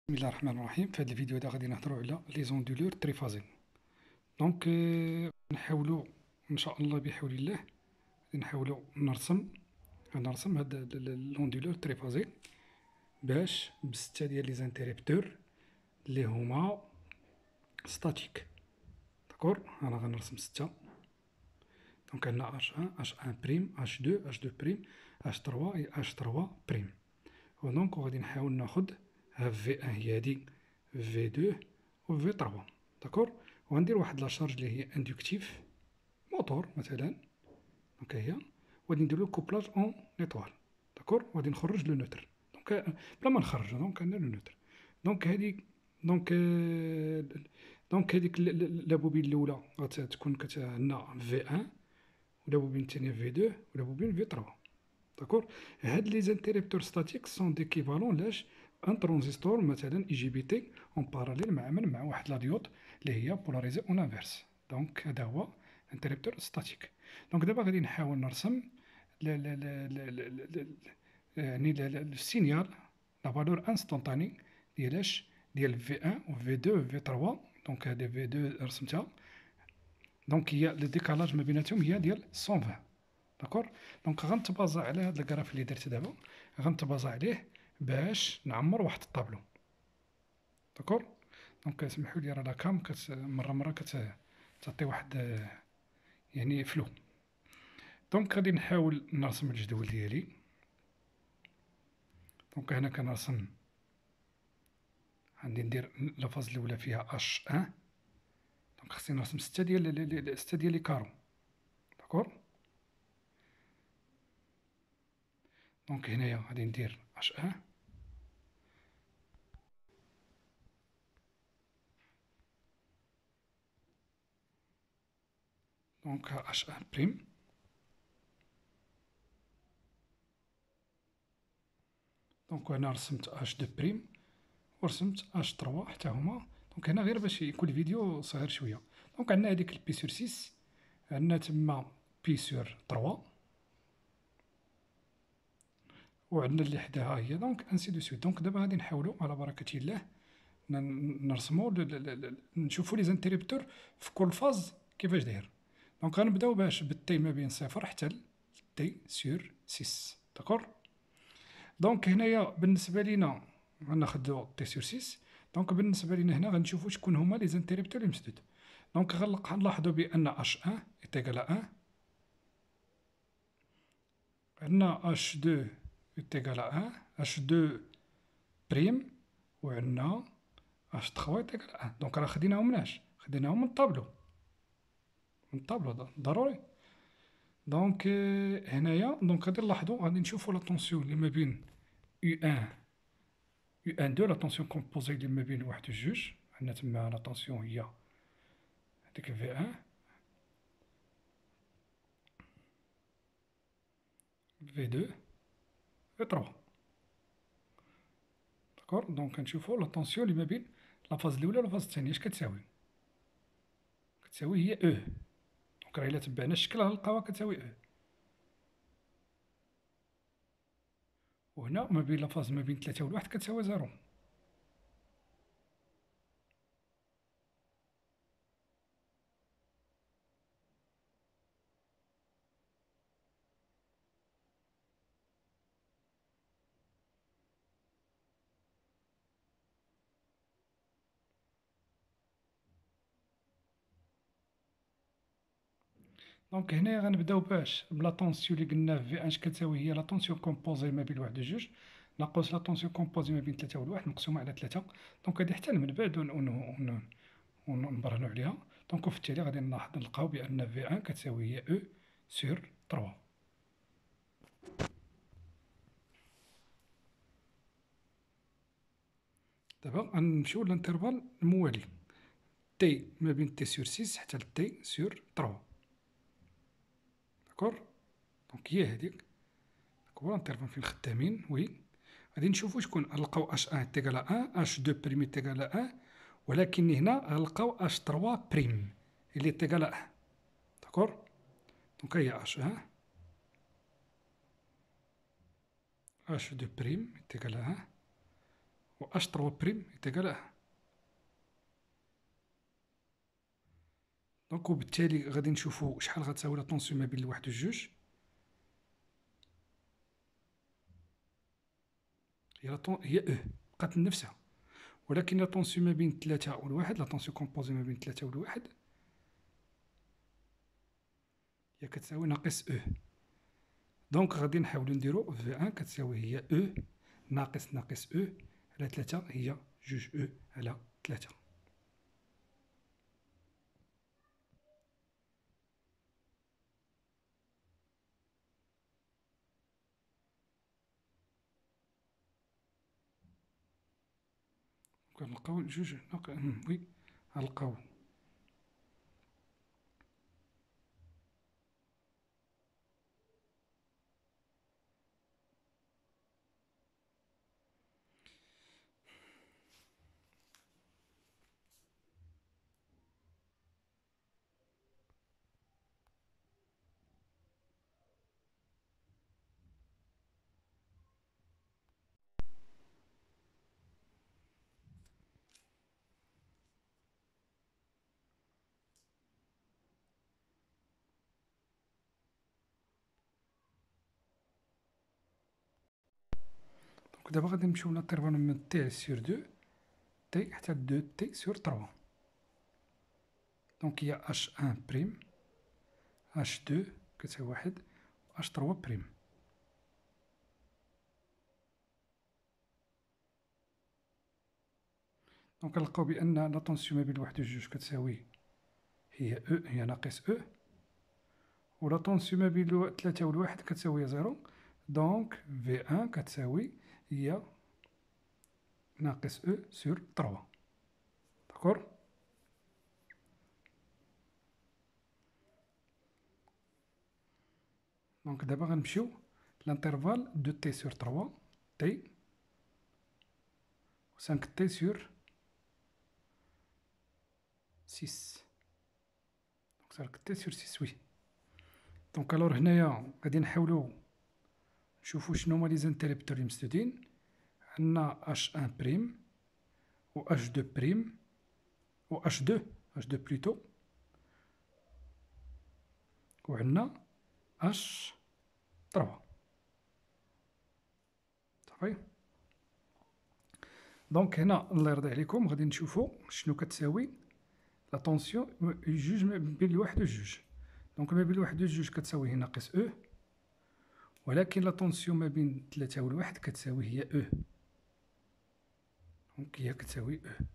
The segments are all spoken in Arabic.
بسم الله الرحمن الرحيم. في هذا الفيديو هذا غادي نهضروا على لي زوندولور تريفازي. دونك نحاولوا ان شاء الله بحول الله غادي نحاولوا نرسم هاد لوندولور تريفازي باش بستة ديال لي زانتيريبتور اللي هما ستاتيك. داكور، انا غنرسم ستة. دونك عندنا H1 بريم، H2 بريم، H3 اي H3 بريم. ودونك غادي نحاول ناخد ها في 1 هي هادي، في 2 و في 3. داكور، وغندير واحد لا شارج اللي هي اندكتيف موتور مثلا. دونك هي وغادي ندير له كوبلاج اون ايطوال. داكور، وغادي نخرج لو نوتر. دونك بلا ما نخرج، دونك عندنا لو نوتر. دونك هاديك دونك دونك هاديك لا بوبين الاولى غتكون عندنا في 1، ولا بوبين الثانيه في 2، ولا بوبين في 3. داكور، هاد لي زانتيريبتور ستاتيك سون ديكيفالون لاش ان ترانزستور مثلا اي جي بي تي اون باراليل مع واحد لا ديود اللي هي بولاريزي اون انفيرس. دونك هذا هو انتريبتور ستاتيك. دونك دابا غادي نحاول نرسم يعني السينيال، لا فالور انستونتاني ديالاش ديال في 1 و في 2 و في 3. دونك هادي في 2 رسمتها. دونك هي لو ديكالاج ما بيناتهم هي ديال 120. داكور، دونك غنتبازا على هاد الكراف اللي درت دابا، غنتبازا عليه باش نعمر واحد الطابلو. داكور، دونك سمحوا لي راه لا كام مرة كتعطي واحد يعني فلو. دونك غادي نحاول نرسم الجدول ديالي. دونك هنا كنرسم، غادي ندير لافاز الاولى فيها اش ان. دونك خصني نرسم ستة ديال لي كارو. داكور، دونك هنايا غادي ندير اش ان. دونك اش ان بريم. دونك هنا رسمت اش دو بريم ورسمت اش 3 حتى هما. دونك هنا غير باش يكون الفيديو صغير شويه. دونك عندنا هذيك البي سور 6، عندنا تما بي سور 3، وعندنا اللي حداها هي دونك انسي دو سويت. دونك دابا غادي نحاولوا على بركه الله نرسموا نشوفوا لي زانتيريبتور في كل فاز كيفاش داير. دونك غنبداو باش بالتي ما بين 0 حتى تي سور 6. داكور، دونك هنايا بالنسبه لينا غناخدو تي سور 6. دونك بالنسبه لينا هنا غنشوفو شكون هما لي زانتيريبتور اللي مسدود. دونك غنلاحظوا بان اش 1 ايتيغال 1، عندنا اش 2 ايتيغال 1، اش 2 بريم، وعندنا اش 3 ايتيغال 1. دونك راه خديناهم مناش؟ خديناهم من الطابلو، ضروري. دونك هنايا دونك غادي نلاحظوا، غادي نشوفوا لا طونسيون اللي ما بين يو 1 يو 1 2، لا طونسيون كومبوزي اللي ما بين واحد و جوج. عندنا تما لا طونسيون هي هاديك في 1 في 2 في 3. داكور، دونك كنشوفو لا طونسيون اللي ما بين لا فاز الاولى و لا فاز الثانيه اش كتساوي. كتساوي هي او. دونك راه الا تبعنا الشكل غنلقاوها كتساوي او. وهنا ما بين لا فاز ما بين 3 و 1 كتساوي 0. دونك هنايا غنبداو باش بلا طونسيون اللي قلنا في 1 كتساوي هي لا طونسيون كومبوزي ما بين واحد و جوج ناقص لا طونسيون كومبوزي ما بين 3 و 1 مقسومه على 3. دونك غادي حتى من بعد ونبرهنوا عليها. دونك وفي التالي غادي نلقاو بان في 1 كتساوي هي او سور 3. دابا غنمشيو للانترفال الموالي، تي ما بين تي سور 6 حتى تي سور 3. داكور، دونك هي هاديك هو الانترفال فين خدامين. وي غادي نشوفو شكون غنلقاو اش 1 تيغال 1، اش 2 بريم تيغال 1، ولكن هنا غنلقاو اش 3 بريم اللي تيغال 1. داكور، دونك هي اش 1 اش 2 بريم تيغال 1 و اش 3 بريم يتقال اه. دونك وبالتالي غادي نشوفو شحال غتساوي لا طونسيون ما بين الواحد و الجوج. هي او بقات نفسها، ولكن لا طونسيون ما بين 3 و الواحد، لا طونسيون كومبوزي ما بين 3 و الواحد هي كتساوي ناقص او. دونك غادي نحاولو نديرو في ان كتساوي هي او ناقص ناقص او على 3 هي جوج او على 3. غنلقاو جوج وي غنلقاو دونك دابا غادي نمشيو لانترفال من تي سور دو تي حتى دو تي سور 3. دونك هي اش ان بريم اش دو كتساوي واحد اش 3 بريم. دونك كنلقاو بان لا طونسيون ما بين الواحد و جوج كتساوي هي او هي ناقص او، و لا طونسيون ما بين 3 و الواحد كتساوي زيرو. دونك في ان كتساوي هي ناقص او سور 3. داكور. دونك دابا غنمشيو لانترفال دو تي سور 3 تي و 5 تي سور 6. دونك 5 تي سور 6 وي. دونك الور هنايا غادي نحاولو نشوفو شنو هما لي زانتيريبتور لي مسدودين. عندنا اش ان بريم و اش دو بريم و اش دو بلوتو، و عندنا اش 3. صافي. دونك هنا الله يرضي عليكم غادي نشوفو شنو كتساوي لا طونسيون جوج ما بين الواحد و جوج. دونك ما بين الواحد و جوج كتساوي هي ناقص او، ولكن لا طونسيون ما بين 3 و الواحد كتساوي هي او. دونك هي كتساوي او.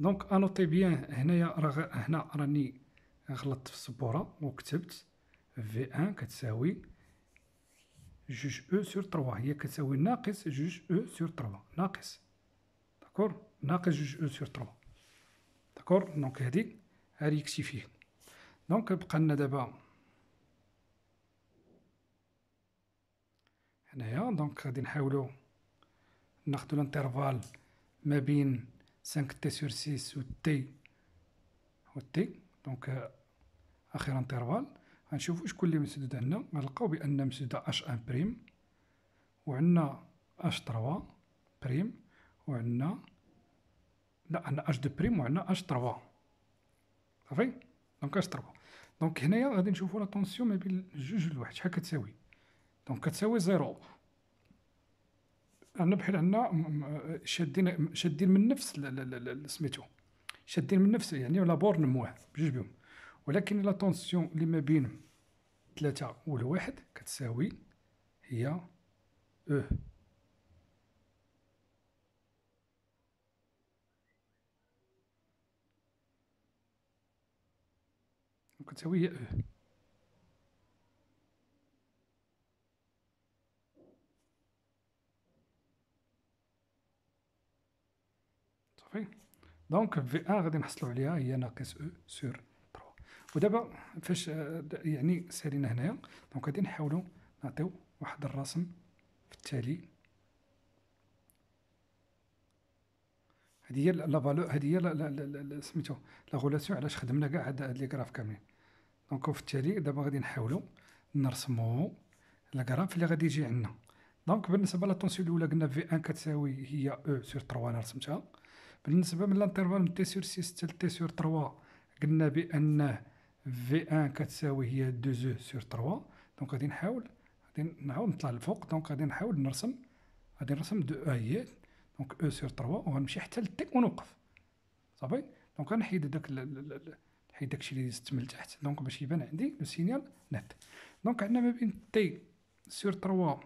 دونك انوتي بيان هنايا هنا راني غلطت في السبورة وكتبت في ان كتساوي جوج او سور 3، هي كتساوي ناقص جوج او سور 3 ناقص. داكور ناقص جوج او سور 3. داكور. دونك هادي ريكتيفيه. دونك بقى لنا دابا هنايا. دونك غادي نحاولو ناخدو الانترفال ما بين 5 تي سور 6 و تي. دونك اخر انترفال غنشوفو شكون اللي مسدود عندنا. غنلقاو بان مسدودة اش ان بريم، و عندنا اش 3 بريم، و عندنا لا عندنا اش دو بريم و عندنا اش 3. صافي. دونك اش 3. دونك هنايا غادي نشوفو لا طونسيون ما بين جوج و الواحد شحال كتساوي. دونك كتساوي زيرو. عندنا بحال عندنا شادين من نفس سميتو شادين من نفس يعني لابور نموه بجوج بهم. ولكن لا طونسيون اللي ما بين 3 و الواحد كتساوي هي او. كتساوي هي او. صافي. دونك في ان غادي نحصلو عليها هي ناقص او سور 3. ودابا فاش يعني سالينا هنايا، دونك غادي نحاولو نعطيو واحد الرسم في التالي. هادي هي لا فالو، هادي هي سميتو لا غولاسيون علاش خدمنا كاع هاد لي كراف كاملين. دونك في التالي دابا غادي نحاولو نرسمو الكراف اللي غادي يجي عندنا. دونك بالنسبة للطونسيون الأولى قلنا في ان كتساوي هي او سور 3 أنا رسمتها. بالنسبة من الانترفال من تي سور 6 حتى تي سور 3 قلنا بأن في ان كتساوي هي 2 او سور 3. دونك غادي نعاود نطلع للفوق. دونك غادي نحاول نرسم دو او هي. دونك او سور 3 وغنمشي حتى لتي ونوقف صافي. دونك غنحيد نحيد داكشي اللي زدت من التحت دونك باش يبان عندي لو سينيال نت. دونك عندنا ما بين تي سور 3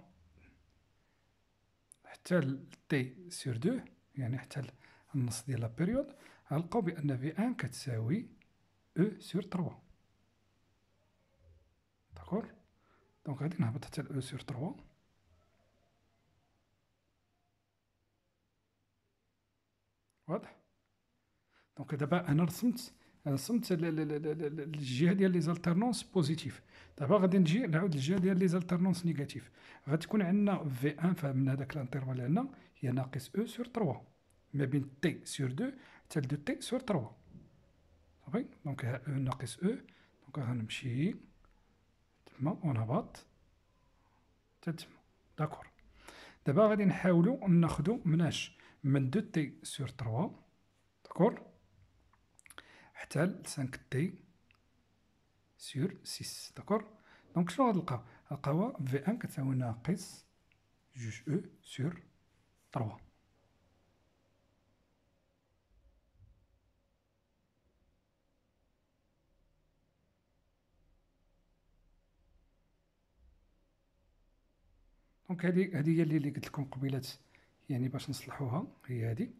حتى تي سور 2 يعني حتى النص ديال لا بيريود غنلقاو بأن في ان كتساوي او سور 3. داكور. دونك غادي نهبط حتى او سور 3. واضح. دونك دابا انا رسمت الجهه ديال لي زالترنونس بوزيتيف. دابا غادي نجي نعاود الجهه ديال لي زالترنونس نيجاتيف. غتكون عندنا في ان فمن هذاك الانترفال اللي عندنا هي ناقص او سور 3 ما بين تي سور 2 حتى 2 تي سور 3 صافي. دونك ها او ناقص او. دونك غنمشي تما ونهبط حتى تما. داكور. دابا غادي نحاولوا ناخذوا مناش من 2 تي سور 3 داكور حتى ل 5 تي سور 6 داكور. دونك شنو غنلقاو؟ غنلقاوها في ان كتساوي ناقص جوج او سور 3. دونك هذه هي اللي قلت لكم قبيلات يعني باش نصلحوها هي هذه.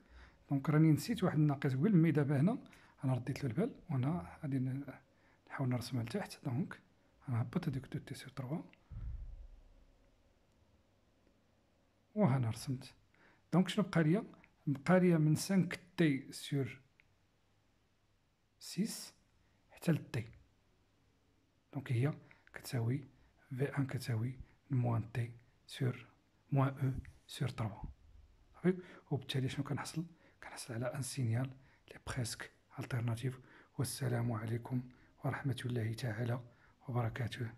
دونك راني نسيت واحد الناقص قبل مي دابا هنا انا رديت له البال وانا غادي نحاول نرسمها لتحت. دونك غنهبط هذوك 2 تي سور 3 وهنا رسمت. دونك شنو بقى ليا؟ بقى ليا من 5 تي سور 6 حتى ل تي. دونك هي كتساوي في ان كتساوي موان تي سور موان او سور 3 صافي. وبالتالي شنو كنحصل؟ كنحصل على ان سينيال لي بريسك التيرناتيف. والسلام عليكم ورحمة الله تعالى وبركاته.